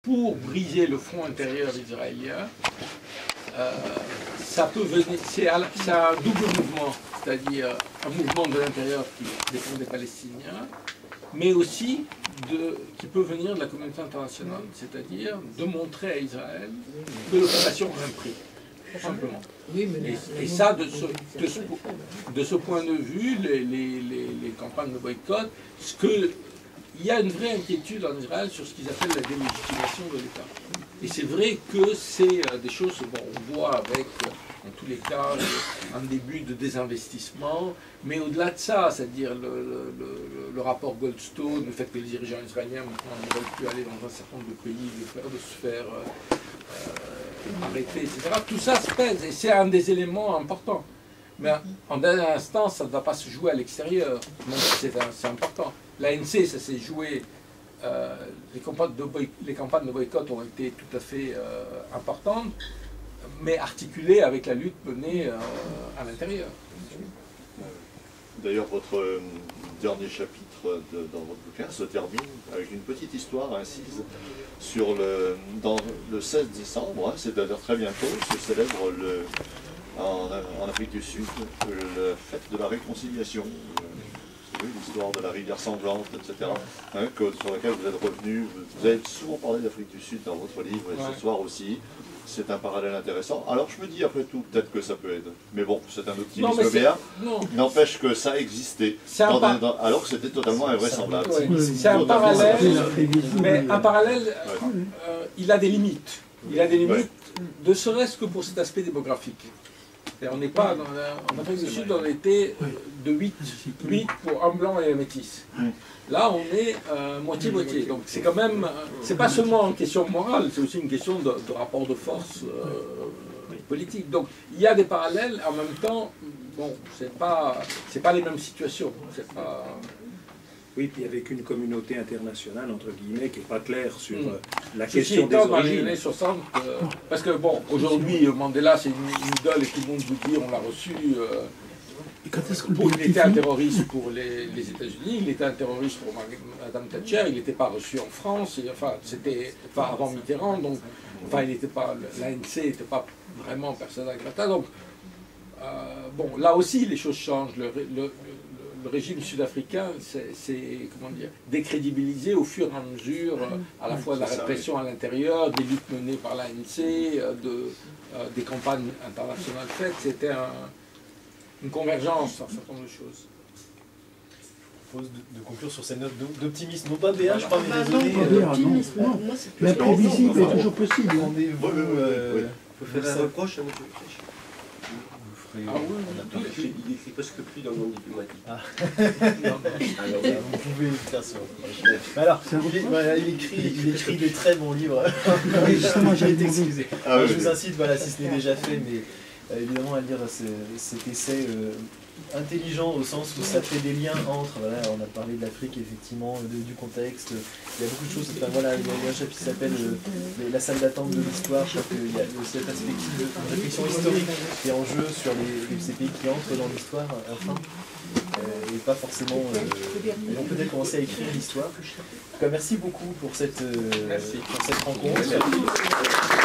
pour briser le front intérieur israélien, ça peut venir, c'est un double mouvement, c'est-à-dire un mouvement de l'intérieur qui dépend des Palestiniens, mais aussi qui peut venir de la communauté internationale, c'est-à-dire de montrer à Israël que l'occupation a un prix, tout simplement. Et ça, de ce point de vue, les campagnes de boycott, il y a une vraie inquiétude en Israël sur ce qu'ils appellent la délégitimation de l'État. Et c'est vrai que c'est des choses, bon, on voit avec, en tous les cas, un début de désinvestissement, mais au-delà de ça, c'est-à-dire le rapport Goldstone, le fait que les dirigeants israéliens maintenant ne veulent plus aller dans un certain nombre de pays, de se faire arrêter, etc. Tout ça se pèse, et c'est un des éléments importants. Mais en dernier instant, ça ne va pas se jouer à l'extérieur, même si c'est important. L'ANC, ça s'est joué, les campagnes de boycott ont été tout à fait importantes, mais articulées avec la lutte menée à l'intérieur. D'ailleurs, votre dernier chapitre dans votre bouquin se termine avec une petite histoire incise sur dans le 16 décembre, c'est-à-dire très bientôt, se célèbre en Afrique du Sud la fête de la réconciliation. L'histoire de la rivière sanglante, etc., sur laquelle vous êtes revenu. Vous avez souvent parlé d'Afrique du Sud dans votre livre, et ce soir aussi. C'est un parallèle intéressant. Alors je me dis, après tout, peut-être que ça peut être. Mais bon, c'est un optimisme vert. N'empêche que ça existait, alors que c'était totalement invraisemblable. C'est un parallèle, mais un parallèle, il a des limites. Il a des limites, ne serait-ce que pour cet aspect démographique. On n'est pas en Afrique du Sud, on était de 8 pour un blanc et un métis. Là, on est moitié-moitié. Donc c'est quand même, c'est pas seulement une question morale, c'est aussi une question de rapport de force politique. Donc il y a des parallèles, en même temps, bon, c'est pas les mêmes situations. Oui, puis avec une communauté internationale, entre guillemets, qui n'est pas claire sur la Ceci question des étant, dans les origines. années 60, parce que bon, aujourd'hui, Mandela, c'est une idole et tout le monde vous dit, on l'a reçu. Il était un terroriste pour les États-Unis, il était un terroriste pour Madame Thatcher, il n'était pas reçu en France, et, enfin, c'était avant Mitterrand, donc, enfin, il n'était pas, l'ANC n'était pas vraiment persona grata, donc, bon, là aussi, les choses changent. Le régime sud-africain c'est comment dire, décrédibilisé au fur et à mesure, à la fois de la répression à l'intérieur, des luttes menées par l'ANC, des campagnes internationales faites. C'était une convergence d'un certain nombre de choses. Je propose de conclure sur cette note d'optimisme, non pas BA, je crois, mais désolé. L'imprévisible est toujours possible. Rendez-vous. Il faut faire un reproche à M. Péchy. Ah oui, il écrit presque plus dans le monde diplomatique. Alors, vous pouvez faire ça. Alors, il écrit des très bons livres. Oui, justement, j'ai été excusé. Je vous incite, voilà, si ce n'est déjà fait, mais évidemment à lire cet essai intelligent au sens où ça fait des liens entre, voilà, on a parlé de l'Afrique effectivement, du contexte, il y a beaucoup de choses, enfin, voilà, il y a un chapitre qui s'appelle la salle d'attente de l'histoire, je crois qu'il y a aussi la perspective de réflexion historique qui est en jeu sur ces pays qui entrent dans l'histoire, enfin, et pas forcément, ils vont peut-être commencer à écrire l'histoire. En tout cas, merci beaucoup pour cette rencontre. Merci.